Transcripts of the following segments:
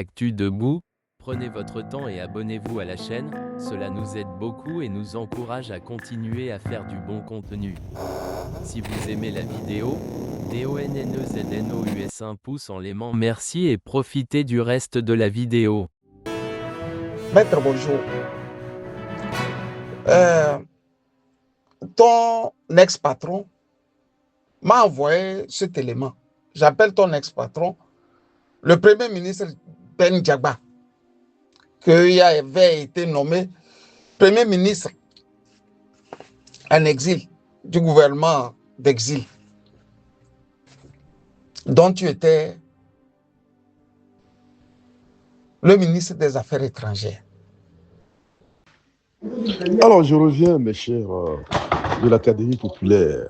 Actu Debout, prenez votre temps et abonnez-vous à la chaîne, cela nous aide beaucoup et nous encourage à continuer à faire du bon contenu. Si vous aimez la vidéo, DONNEZNOUS un pouce en l'aimant, merci et profitez du reste de la vidéo. Maître, bonjour. Ton ex-patron m'a envoyé cet élément. J'appelle ton ex-patron, le premier ministre Ben Diagba, qui avait été nommé premier ministre en exil du gouvernement d'exil, dont tu étais le ministre des Affaires étrangères. Alors, je reviens, mes chers de l'Académie populaire.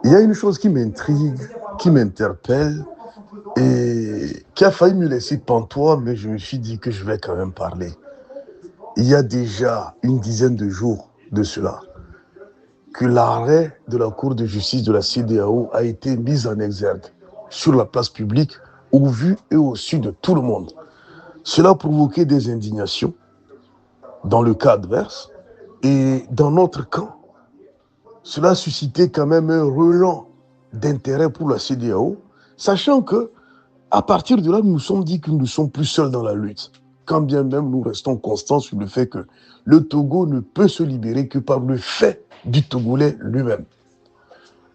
Il y a une chose qui m'intrigue, qui m'interpelle et qui a failli me laisser pantois, mais je me suis dit que je vais quand même parler. Il y a déjà une dizaine de jours de cela que l'arrêt de la Cour de justice de la CEDEAO a été mis en exergue sur la place publique, au vu et au su de tout le monde. Cela a provoqué des indignations dans le cas adverse et dans notre camp. Cela a suscité quand même un relan d'intérêt pour la CEDEAO, sachant que à partir de là, nous nous sommes dit que nous ne sommes plus seuls dans la lutte. Quand bien même nous restons constants sur le fait que le Togo ne peut se libérer que par le fait du Togolais lui-même.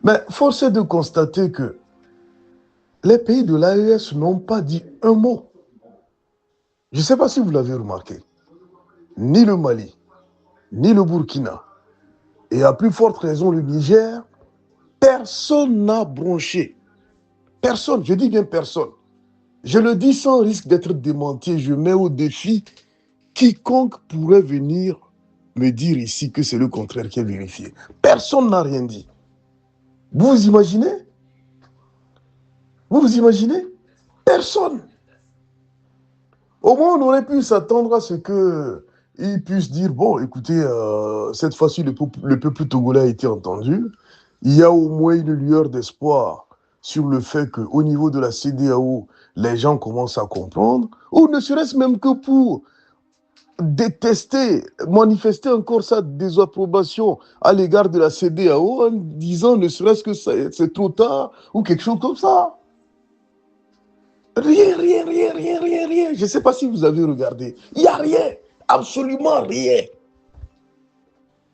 Mais force est de constater que les pays de l'AES n'ont pas dit un mot. Je ne sais pas si vous l'avez remarqué. Ni le Mali, ni le Burkina, et à plus forte raison le Niger, personne n'a bronché. Personne, je dis bien personne. Je le dis sans risque d'être démenti. Je mets au défi quiconque pourrait venir me dire ici que c'est le contraire qui est vérifié. Personne n'a rien dit. Vous vous imaginez? Vous vous imaginez? Personne. Au moins, on aurait pu s'attendre à ce qu'ils puissent dire, bon, écoutez, cette fois-ci, le peuple togolais a été entendu. Il y a au moins une lueur d'espoir sur le fait qu'au niveau de la CEDEAO, les gens commencent à comprendre, ou ne serait-ce même que pour détester, manifester encore sa désapprobation à l'égard de la CEDEAO en disant ne serait-ce que c'est trop tard ou quelque chose comme ça. Rien. Je ne sais pas si vous avez regardé. Il n'y a rien, absolument rien.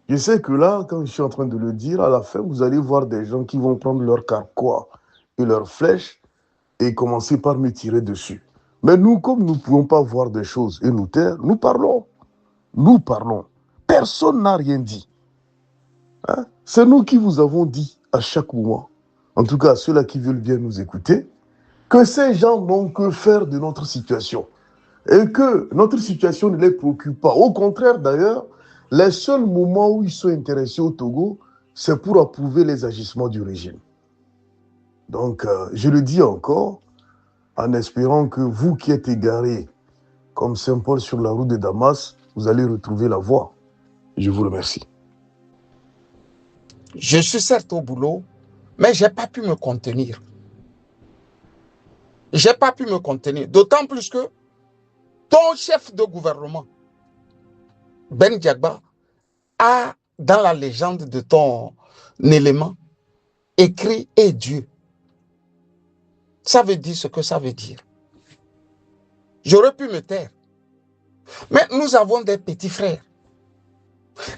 Je sais que là, quand je suis en train de le dire, à la fin, vous allez voir des gens qui vont prendre leur carquois et leurs flèches et commencer par me tirer dessus. Mais nous, comme nous ne pouvons pas voir des choses et nous taire, nous parlons. Nous parlons. Personne n'a rien dit. Hein? C'est nous qui vous avons dit à chaque moment, en tout cas ceux-là qui veulent bien nous écouter, que ces gens n'ont que faire de notre situation et que notre situation ne les préoccupe pas. Au contraire, d'ailleurs, les seuls moments où ils sont intéressés au Togo, c'est pour approuver les agissements du régime. Donc, je le dis encore, en espérant que vous qui êtes égarés comme Saint Paul sur la route de Damas, vous allez retrouver la voie. Je vous remercie. Je suis certes au boulot, mais je n'ai pas pu me contenir. Je n'ai pas pu me contenir, d'autant plus que ton chef de gouvernement, Ben Diagba, a, dans la légende de ton élément, écrit « Et Dieu ». Ça veut dire ce que ça veut dire. J'aurais pu me taire. Mais nous avons des petits frères.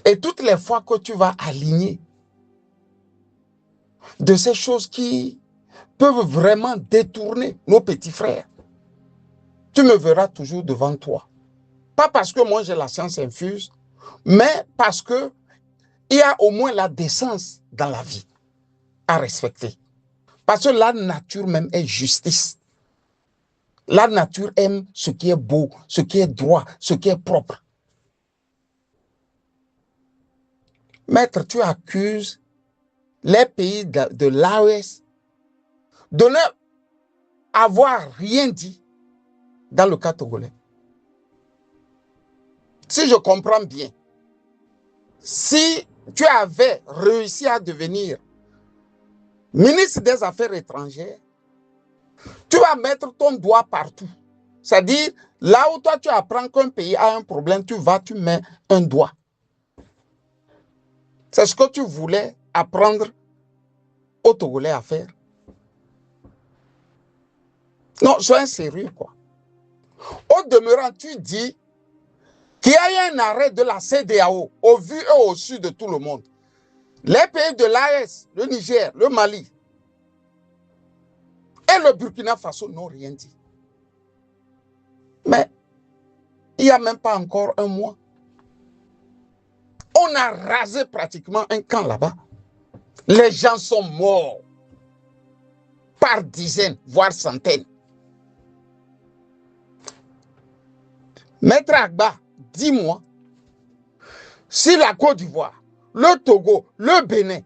Et toutes les fois que tu vas aligner de ces choses qui peuvent vraiment détourner nos petits frères, tu me verras toujours devant toi. Pas parce que moi j'ai la science infuse, mais parce que il y a au moins la décence dans la vie à respecter. Parce que la nature même est justice. La nature aime ce qui est beau, ce qui est droit, ce qui est propre. Maître, tu accuses les pays de l'AES de ne avoir rien dit dans le cas togolais. Si je comprends bien, si tu avais réussi à devenir ministre des Affaires étrangères, tu vas mettre ton doigt partout C'est-à-dire, là où toi tu apprends qu'un pays a un problème, tu vas, tu mets un doigt. C'est ce que tu voulais apprendre aux Togolais à faire. Non, sois sérieux, quoi. Au demeurant, tu dis qu'il y a eu un arrêt de la CEDEAO au vu et au su de tout le monde. Les pays de l'AES, le Niger, le Mali et le Burkina Faso n'ont rien dit. Mais il n'y a même pas encore un mois. On a rasé pratiquement un camp là-bas. Les gens sont morts par dizaines, voire centaines. Maître Agba, dis-moi, si la Côte d'Ivoire, le Togo, le Bénin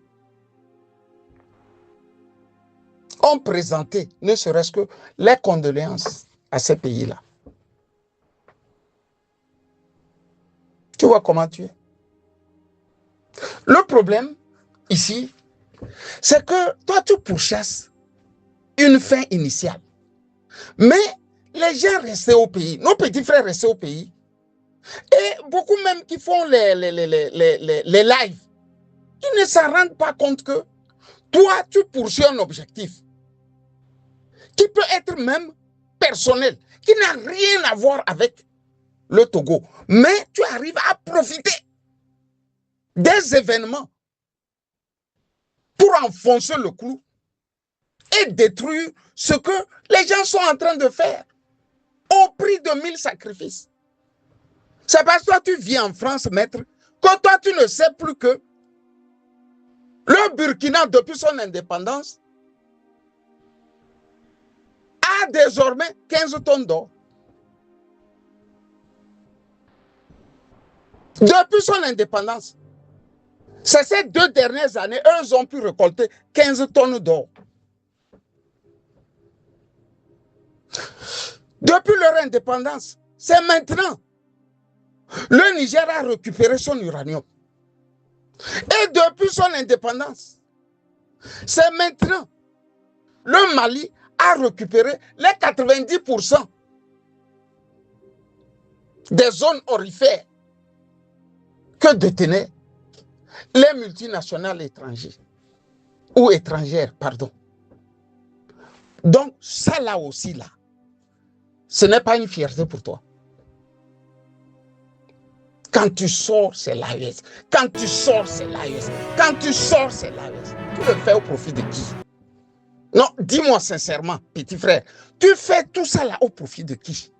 ont présenté ne serait-ce que les condoléances à ces pays-là. Tu vois comment tu es? Le problème ici, c'est que toi tu pourchasses une fin initiale. Mais les gens restaient au pays, nos petits frères restaient au pays, et beaucoup même qui font les lives, ils ne s'en rendent pas compte que toi, tu poursuis un objectif qui peut être même personnel, qui n'a rien à voir avec le Togo. Mais tu arrives à profiter des événements pour enfoncer le clou et détruire ce que les gens sont en train de faire au prix de 1000 sacrifices. C'est parce que toi, tu vis en France, maître, que toi, tu ne sais plus que le Burkina, depuis son indépendance, a désormais 15 tonnes d'or. Depuis son indépendance, c'est ces 2 dernières années, eux ont pu récolter 15 tonnes d'or. Depuis leur indépendance, c'est maintenant. Le Niger a récupéré son uranium. Et depuis son indépendance, c'est maintenant. Le Mali a récupéré les 90% des zones aurifères que détenaient les multinationales étrangères. Ou étrangères, pardon. Donc, ça là aussi, là, ce n'est pas une fierté pour toi. Quand tu sors, c'est l'AES. Quand tu sors, c'est l'AES. Quand tu sors, c'est l'AES. Tu le fais au profit de qui? Non, dis-moi sincèrement, petit frère, tu fais tout ça là au profit de qui?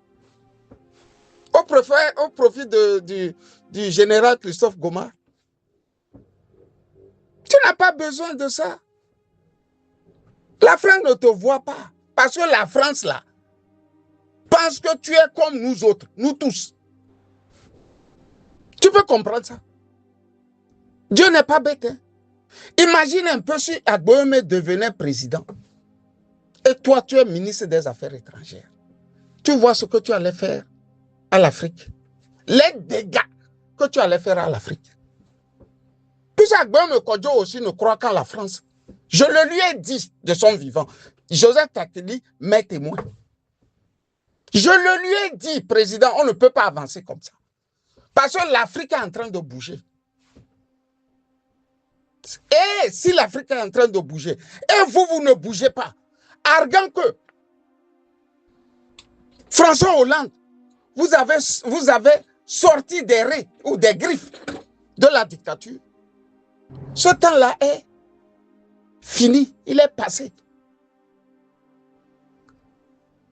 Au profit du général Christophe Goma? Tu n'as pas besoin de ça. La France ne te voit pas. Parce que la France là pense que tu es comme nous autres, nous tous. Tu peux comprendre ça? Dieu n'est pas bête. Hein? Imagine un peu si Agboyeme devenait président. Et toi, tu es ministre des Affaires étrangères. Tu vois ce que tu allais faire à l'Afrique. Les dégâts que tu allais faire à l'Afrique. Puis Agboyeme Kodjo aussi ne croit qu'à la France. Je le lui ai dit de son vivant. Joseph Takeli m'est témoin. Je le lui ai dit, président, on ne peut pas avancer comme ça. Parce que l'Afrique est en train de bouger. Et si l'Afrique est en train de bouger, et vous ne bougez pas, arguant que François Hollande, vous avez sorti des raies ou des griffes de la dictature, ce temps-là est fini, il est passé.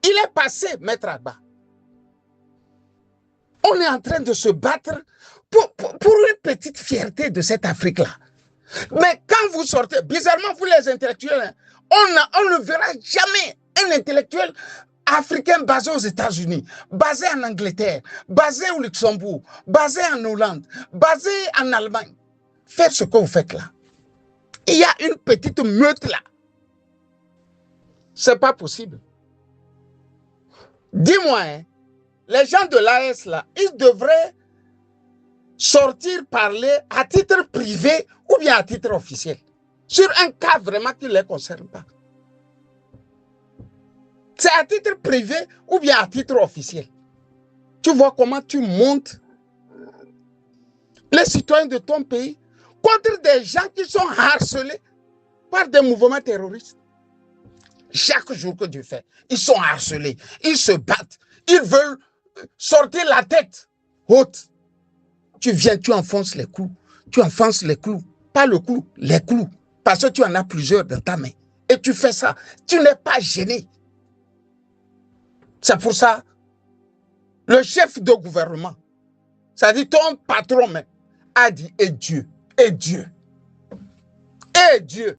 Il est passé, Maître Agba. On est en train de se battre pour une petite fierté de cette Afrique-là. Mais quand vous sortez, bizarrement, vous les intellectuels, on ne verra jamais un intellectuel africain basé aux États-Unis, basé en Angleterre, basé au Luxembourg, basé en Hollande, basé en Allemagne, faire ce que vous faites là. Il y a une petite meute là. C'est pas possible. Dis-moi, hein, les gens de l'AS là, ils devraient sortir parler à titre privé ou bien à titre officiel sur un cas vraiment qui ne les concerne pas. C'est à titre privé ou bien à titre officiel. Tu vois comment tu montes les citoyens de ton pays contre des gens qui sont harcelés par des mouvements terroristes. Chaque jour que Dieu fait, ils sont harcelés, ils se battent, ils veulent sortir la tête haute. Tu viens, tu enfonces les clous, pas le clou, les clous, parce que tu en as plusieurs dans ta main. Et tu fais ça, tu n'es pas gêné. C'est pour ça, le chef de gouvernement, c'est-à-dire ton patron même, a dit, et Dieu, et Dieu, et Dieu.